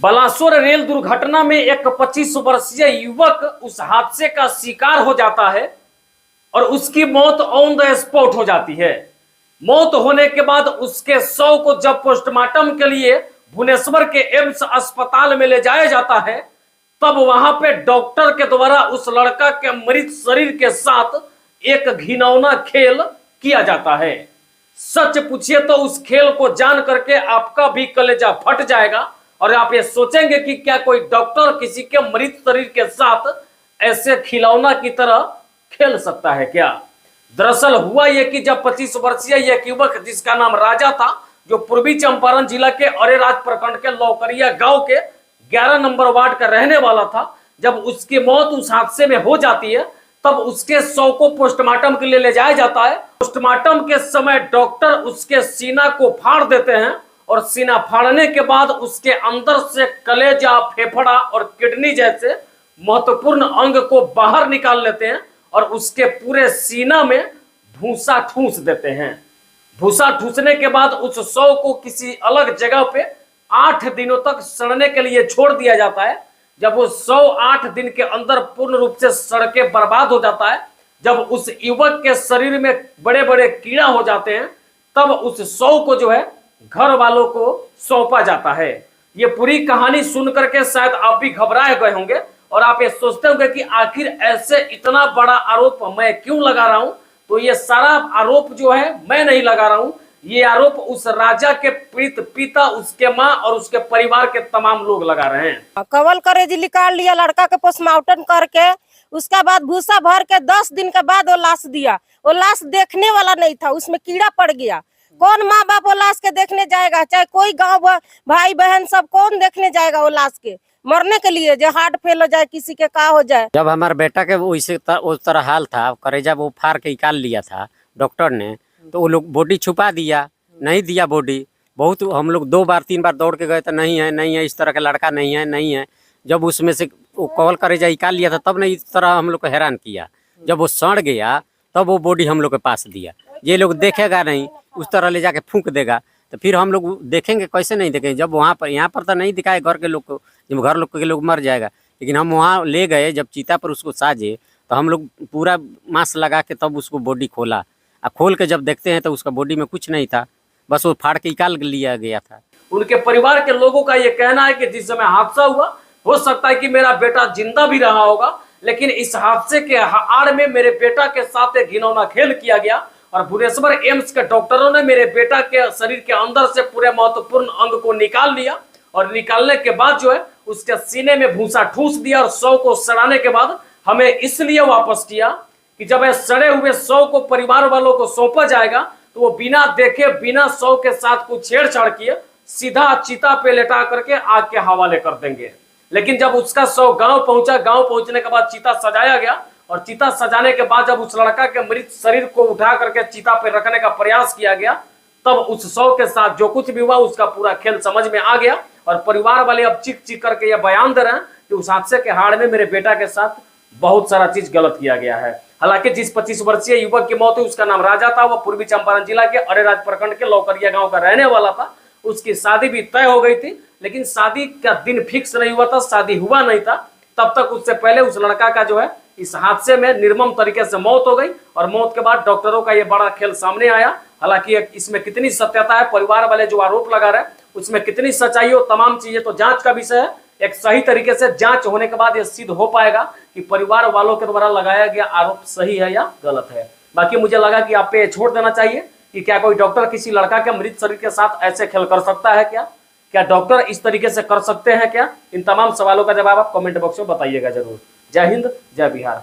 Balasore rail दुर्घटना में एक 25 वर्षीय युवक उस हादसे का शिकार हो जाता है और उसकी मौत ऑन द स्पॉट हो जाती है। मौत होने के बाद उसके शव को जब पोस्टमार्टम के लिए भुवनेश्वर के एम्स अस्पताल में ले जाया जाता है, तब वहां पे डॉक्टर के द्वारा उस लड़का के मृत शरीर के साथ एक घिनौना खेल किया जाता है। सच पूछिए तो उस खेल को जान करके आपका भी कलेजा फट जाएगा और आप ये सोचेंगे कि क्या कोई डॉक्टर किसी के मृत शरीर के साथ ऐसे खिलौना की तरह खेल सकता है क्या। दरअसल हुआ यह कि जब 25 वर्षीय यह युवक जिसका नाम राजा था, जो पूर्वी चंपारण जिला के अरेराज प्रखंड के लौकरिया गांव के 11 नंबर वार्ड का रहने वाला था, जब उसकी मौत उस हादसे में हो जाती है तब उसके शव को पोस्टमार्टम के लिए ले जाया जाता है। पोस्टमार्टम के समय डॉक्टर उसके सीना को फाड़ देते हैं और सीना फाड़ने के बाद उसके अंदर से कलेजा, फेफड़ा और किडनी जैसे महत्वपूर्ण अंग को बाहर निकाल लेते हैं और उसके पूरे सीना में भूसा ठूस देते हैं। भूसा ठूसने के बाद उस शव को किसी अलग जगह पे 8 दिनों तक सड़ने के लिए छोड़ दिया जाता है। जब वो शव 8 दिन के अंदर पूर्ण रूप से सड़ के बर्बाद हो जाता है, जब उस युवक के शरीर में बड़े बड़े कीड़ा हो जाते हैं, तब उस शव को जो है घर वालों को सौंपा जाता है। ये पूरी कहानी सुन करके शायद आप भी घबराए गए होंगे और आप ये सोचते होंगे कि आखिर ऐसे इतना बड़ा आरोप मैं क्यों लगा रहा हूं। तो ये सारा आरोप जो है मैं नहीं लगा रहा हूं, ये आरोप उस राजा के पीड़ित पिता, उसके माँ और उसके परिवार के तमाम लोग लगा रहे हैं। कवल करेजी निकाल लिया लड़का के पोस्टमार्टम करके, उसका बाद भूसा भर के 10 दिन के बाद वो लाश दिया। वो लाश देखने वाला नहीं था, उसमें कीड़ा पड़ गया। कौन माँ बाप वो लाश के देखने जाएगा, चाहे कोई गांव भाई बहन सब कौन देखने जाएगा वो लाश के मरने के लिए, जो हार्ट फेल हो जाए, किसी के का हो जाए। जब हमारे बेटा के उस तरह हाल था, करेजा वो फाड़ के निकाल लिया था डॉक्टर ने, तो वो लोग बॉडी छुपा दिया, नहीं दिया बॉडी। बहुत हम लोग 2 बार 3 बार दौड़ के गए तो नहीं है, इस तरह का लड़का नहीं है। जब उसमें से वो कवल करेजा निकाल लिया था तब नहीं इस तरह हम लोग को हैरान किया। जब वो सड़ गया तब वो बॉडी हम लोग के पास दिया। ये लोग देखेगा नहीं, उस तरह ले जाके फूंक देगा, तो फिर हम लोग देखेंगे कैसे नहीं देखेंगे। जब वहाँ पर यहाँ पर तो नहीं दिखाए घर के लोग को, जब घर लोग के लोग मर जाएगा, लेकिन हम वहाँ ले गए जब चीता पर उसको साजे, तो हम लोग पूरा मास्क लगा के तब उसको बॉडी खोला। अब खोल के जब देखते हैं तो उसका बॉडी में कुछ नहीं था, बस वो फाड़ के निकाल लिया गया था। उनके परिवार के लोगों का ये कहना है कि जिस समय हादसा हुआ, हो सकता है कि मेरा बेटा जिंदा भी रहा होगा, लेकिन इस हादसे के आड़ में मेरे बेटा के साथ एक घिनौना खेल किया गया और भुवनेश्वर एम्स के डॉक्टरों ने मेरे बेटा के शरीर के अंदर से पूरे महत्वपूर्ण अंग को निकाल लिया और निकालने के बाद जो है उसके सीने में भूसा ठूस दिया और शव को सड़ाने के बाद हमें इसलिए वापस किया कि जब यह सड़े हुए शव को परिवार वालों को सौंपा जाएगा तो वो बिना देखे, बिना शव के साथ कुछ छेड़छाड़ किए सीधा चिता पे लेटा करके आग के हवाले कर देंगे। लेकिन जब उसका शव गांव पहुंचा, गांव पहुंचने के बाद चिता सजाया गया और चिता सजाने के बाद जब उस लड़का के मृत शरीर को उठा करके चिता पे रखने का प्रयास किया गया, तब उस शव के साथ जो कुछ भी हुआ उसका पूरा खेल समझ में आ गया और परिवार वाले अब चीख चीख करके यह बयान दे रहे हैं कि उस हादसे के हाड़ में मेरे बेटा के साथ बहुत सारा चीज गलत किया गया है। हालांकि जिस 25 वर्षीय युवक की मौत हुई उसका नाम राजा था, वह पूर्वी चंपारण जिला के अरेराज प्रखंड के लौकरिया गांव का रहने वाला था। उसकी शादी भी तय हो गई थी, लेकिन शादी का दिन फिक्स नहीं हुआ था, शादी हुआ नहीं था। तब तक उससे पहले उस लड़का का जो है इस हादसे में निर्मम तरीके से मौत हो गई और मौत के बाद डॉक्टरों का यह बड़ा खेल सामने आया। हालांकि इसमें कितनी सत्यता है, परिवार वाले जो आरोप लगा रहे हैं उसमें कितनी सच्चाई हो, तमाम चीजें तो जांच का विषय है। एक सही तरीके से जांच होने के बाद यह सिद्ध हो पाएगा कि परिवार वालों के द्वारा लगाया गया आरोप सही है या गलत है। बाकी मुझे लगा कि आप पे छोड़ देना चाहिए कि क्या कोई डॉक्टर किसी लड़का के मृत शरीर के साथ ऐसे खेल कर सकता है क्या डॉक्टर इस तरीके से कर सकते हैं क्या? इन तमाम सवालों का जवाब आप कमेंट बॉक्स में बताइएगा जरूर। जय हिंद, जय बिहार।